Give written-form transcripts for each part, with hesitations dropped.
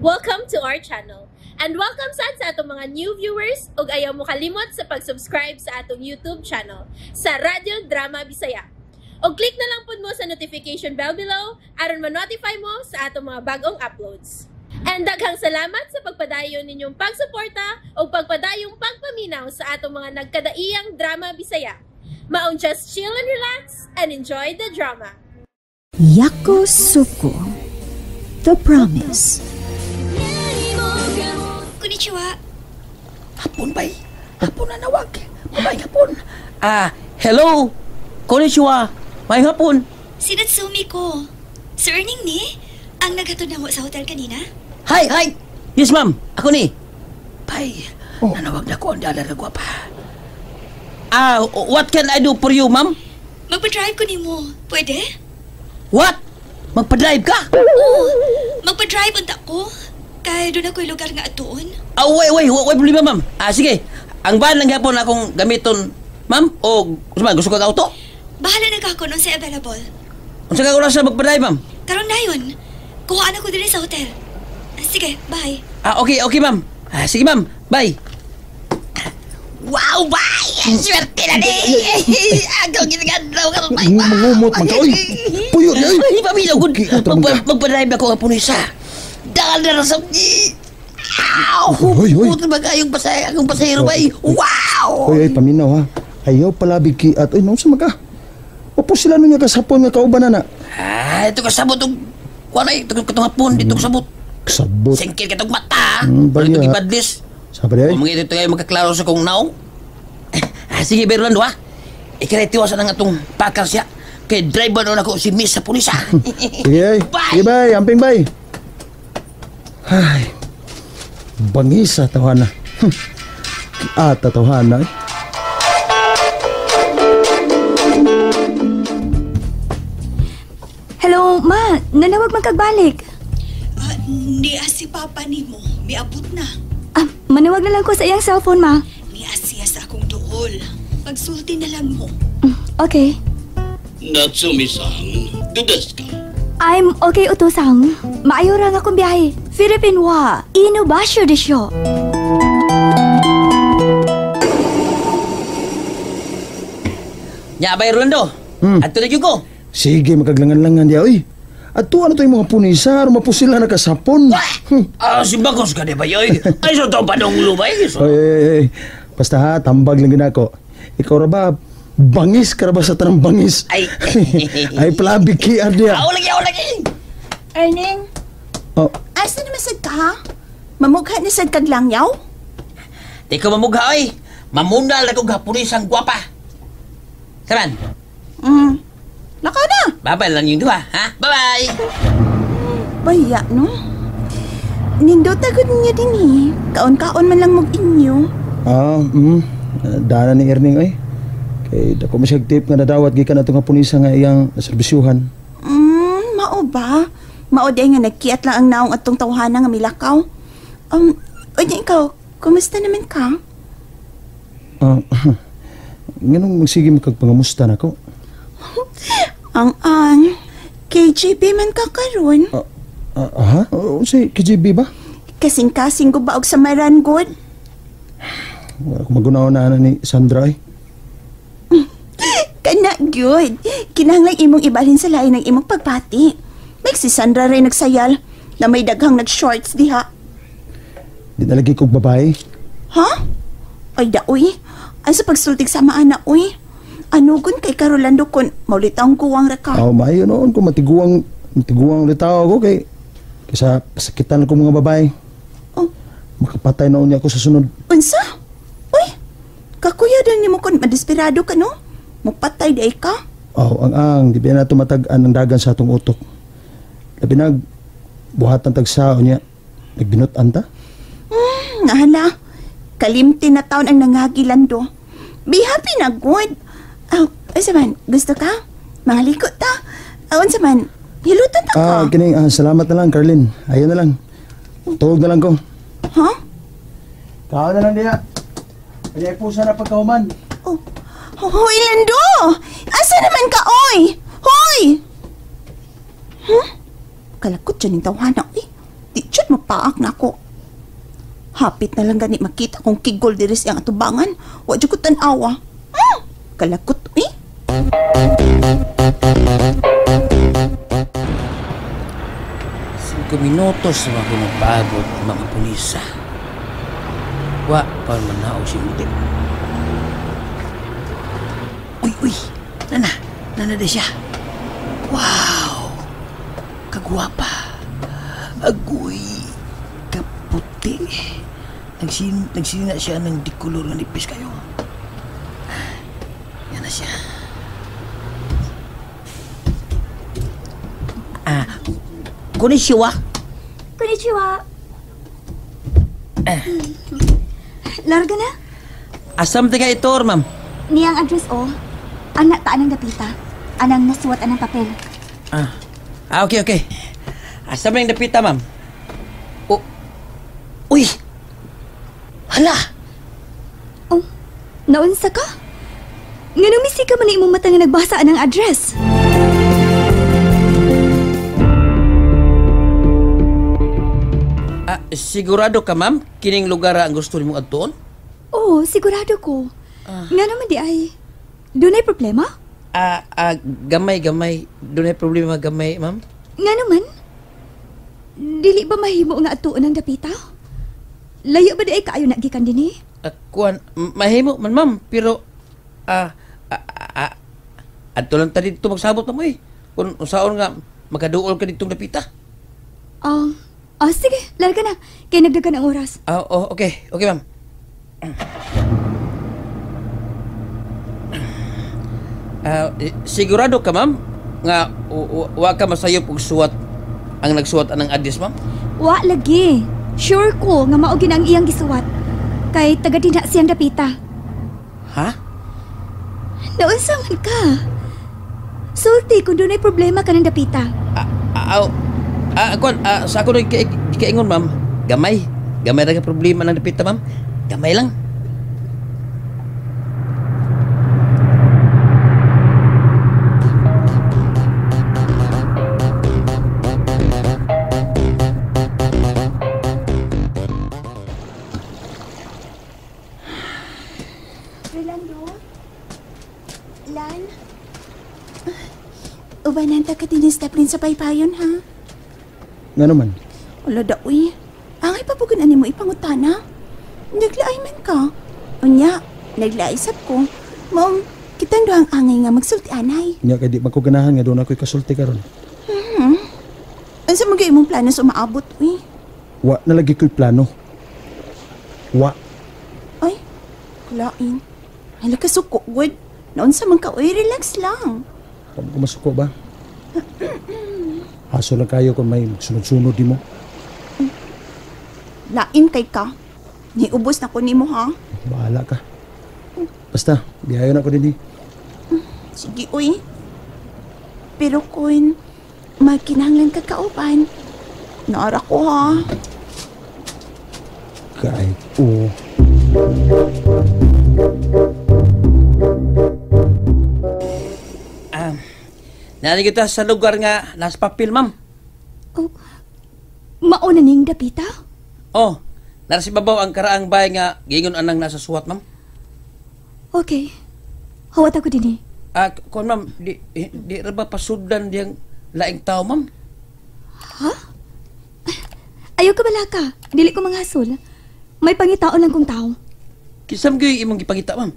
Welcome to our channel. And welcome sa atong mga new viewers ug ayaw mo kalimot sa pag-subscribe sa atong YouTube channel sa Radio Drama Bisaya. O click na lang pud mo sa notification bell below aron ma-notify mo sa atong mga bagong uploads. And daghang salamat sa pagpadayon ninyong pagsuporta o pagpadayong pagpaminaw sa atong mga nagkadaiyang Drama Bisaya. Maong just chill and relax and enjoy the drama. Yakosuko, The Promise. Konnichiwa. Hapon bay. Hapon na nawag. May hapon. Hello. Konnichiwa. May hapon. Si Natsumi ko. Sir Erning ni? Ang naghatod na mo sa hotel kanina? Hi. Yes, ma'am. Ako ni. Bay, nanawag na ko ang dala na gwapa. What can I do for you, ma'am? Magpa-drive ko ni mo. Pwede? What? Magpa-drive ka? Oo. Magpa-drive unta ko. Kaya doon ako'y lugar nga atoon. Wait, problema, ma'am. Sige. Ang van lang hapon akong gamiton, ma'am? O gusto ka auto? Bahala na ka ako nung sa available. Kung saan ka oras na magpa-drive, ma'am? Karon na yun. Kuhaan ako din sa hotel. Sige, bye. Okay, ma'am. Sige, ma'am. Bye. Wow, bye! Swerte na ni! Agaw ginagandlaw ka, bye! Mangumot man ka, oy! Puyo niya, oy! Ay, paminaw, good. Magpa-drive ako nga punisa. Dahil na rasam ni... Hoy! Puto ba kayong akong pasahero ba? Wow! Hoy, paminaw ha. Ayaw palabig ki at, oy, naunsa maka. Opo sila nun niya kasapon nga kauban na. Ito kasabot itong... Kuanay, itong hapon, itong sabot. Kasabot. Singkil ka itong mata. Baya. Itong ibadlis. Sabi ay? Kung mga ito kayo magkaklaro sa kong naong. Sige, Berlando ha. Ikaretiwasan na nga itong pakar siya. Kaya driver na ako si Miss sa pulis ha. Sige ay. Sige bay, amping bay. Ay, bangisa tawhana. Tawhana eh. Hello, ma. Nanawag magkagbalik. Ni si Papa ni mo. Miabot na. Manawag na lang ko sa iyang cellphone, ma. Ni siya sa akong duol. Pagsulti na lang mo. Okay. Natsumi-san, dudas ka? I'm okay, Uto-sang. Maayo ra nga akong biyahe. Philippine wa. Inobasyo desyo. Nya, Berlando. Ato na ko. Sige, magaglangan-langan diya, oy. At tuwa na to yung mga punisar, mapusila na kasapon. Simbagos ka di ba yoy? Ay, so ito panong lumay. Oy. Basta ha, tambag lang gina ko. Ikaw ra ba, bangis ka ra ba sa tanang bangis? Ay. Ay, palabig ki adya. Lagi. Erning, asa naman sad ka ha? Mamugha ni sad kag langyaw? Di ko mamugha oy. Mamunal na kong hapunis ang gwapa. Saman? Laka na. Babay lang yung dua, ha? Bye-bye! Baya, no? Nindot agad niya din eh. Kaon-kaon man lang mag-inyo. Dana ni Erning ay. Kay dako mo siya tip nga nadawat gikan atong punisa nga iyang serbisyuhan. Mao ba? Mao day nga nagkiat lang ang naong atong tawhana nga milakaw. Oy, ikaw, kumusta naman ka? Nganong magsige mo kag pangamusta nako? Ang KGB man ka karon. Si KGB ba? Kasing-kasing ko ba og samaran god? Wala ko magunaw na ni Sandra ay. Kana good. Kinahanglan imong ibalhin sa lain ng imong pagpati. May si Sandra rin nagsayal na may daghang nag-shorts diha. Di na lagi kog babae. Ha? Ay daoy. Ang sa pagsultig sa maana uy. Anugon kay Carolando kon maulitang kuwang ra ka. Maayo noon kung matiguang litaw ako kay kaysa pasakitan ko mga babae. Makapatay noon niya ako sa sunod. Unsa? Uy, kakuya din nimo kon madesperado ka no? Mupatay day ka? Ang di ba na tumatag-an ng dagan sa atong utok. Labi nag buhatan tagsaon niya. Nagbinutan ta? Nahala. Kalimti na taon ang nangagilando. Be happy na good. Saman, gusto ka? Mga likot ta. Unsa man, hilutan ta ka. Kining, salamat na lang, Carlin. Ayun na lang. Tuhog na lang ko. Ha? Kao na lang diya. Kaya pusa na pagkahuman. Hoy, Lando! Asa naman ka, oy? Hoy! Kalakot dyan yung tawhana, oy. Di dyan jud mapaak na ako. Hapit na lang gani makita kong kigol diri sa iyang atubangan. Wa jud ko tan-awa. Kalakot, eh. Minutos na ako nagpaabot mga pulisa. Wa pa man na si Uti. Uy, nana de siya. Wow, kagwapa. Agoy, kaputi. Nagsina siya ng dikulor na nipis kayo. Yan na siya. Konnichiwa. Konnichiwa. Larga na? Asam tiga ito, ma'am. Niyang address o. Anak taan ng dapita. Anang nasuwat anang papel. Okay. Asam yung dapita, ma'am. Uy! Hala! Oh, naunsa ka? Nga numisi ka man na imong mata nga nagbasa anang address. Sigurado ka, ma'am? Kining lugar ang gusto nimong adtuon? Oo, sigurado ko. Nga naman di ay. Doon ay problema? Gamay. Doon ay problema gamay, ma'am. Nga naman? Dili ba mahimo nga atuon ng dapita? Layo ba di ay kaayo nagikan din eh? Kuan, mahimo man, ma'am. Pero, adto lang ta dito magsabot na mo eh. Kung saan nga, makaduol ka ditong dapita. Sige, larga na. Kaya nagdagan ang oras. Okay. Okay, ma'am. Sigurado ka, ma'am, nga wa ka masayop og suwat ang nagsuwat anang address, ma'am? Wa lagi. Sure ko nga mao ang iyang gisuwat. Kay taga dinha siyang dapita. Ha? Naunsa man ka? Sulti kung doon ay problema ka ng dapita. Sa ako nung ikaingon, ma'am, gamay na ka problema ng dapita, ma'am. Gamay lang. Rolando? Lan? Ubanan ta ka dinis taplin sa paypayon, ha? Nga naman. Wala da, uy. Angay pa po ganan mo ipangutana. Naglaay man ka. Unya, naglaisap ko. Mong, kitang doang angay nga magsulti anay. Nya kay di man ko ganahan nga doon ako'y kasulti karon. Ano sa mga imong plano sa maabot, uy? Wa na lagi ko'y plano. Wa. Ay, kulain. Ay, lakasuko, good. Noon sa man ka, uy, relax lang. Kung masuko ba? Haso lang kayo kung may sunod-sunod di mo. Lain kay ka. Niubos na ko ni mo, ha? Bahala ka. Basta, biyayon ako din eh. Sige, uy. Pero kung magkinahanglan ka kauban, naara ko, ha? Kahit oo. Nari kita sa lugar nga nasa papel, ma'am. Oh, mauna ning dapita? Nasa babaw ang karaang bahay nga gingon anang nasa suwat, ma'am. Okay. Hawat ako din eh. Kung ma'am, di ra ba pasudan diyang laing tao, ma'am? Ha? Ayaw ka bala ka. Dili ko manghasol. May pangitaon lang kong tao. Kisam gyud imong gipangita, ma'am.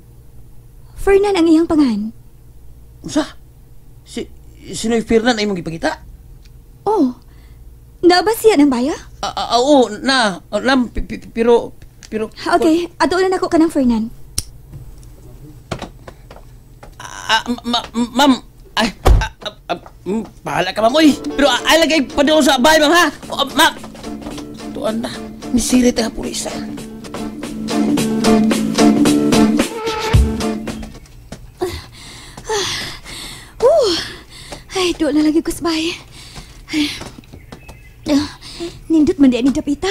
Fernan ang iyang pangan. Unsa? Sinoy Fernan ay imong gipangita? Oh, naba siya ng baya? Oo, lam, pero... Okay, atuunan ako ka ng Fernan. Ma'am, bahala ka, ma'am, uy. Pero ay lagay pa doon sa bahay, ma'am, ha? Ma'am, tuan na, misirit ang pulisa. Ay, doon na lagi ko sa bahay. Nindot man di ni dapita.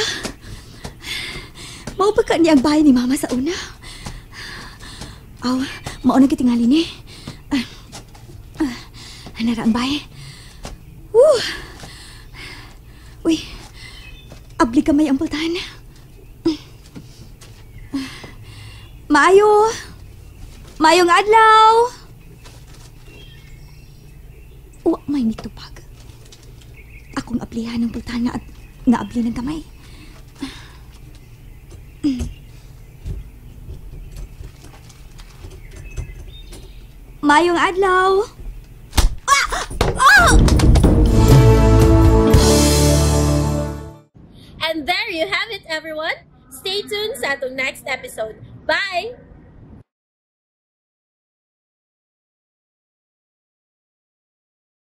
Mau ba ka niya ang bahay ni mama sa una? Mao na kitingali ni. Hanara ang bahay. Uy, Abli ka may ampultahan. Maayo. Maayong adlaw. Wa may nitupag. Akong aplihan ng pultahan nga abli ng kamay. Maayong adlaw. And there you have it, everyone. Stay tuned sa atong next episode. Bye!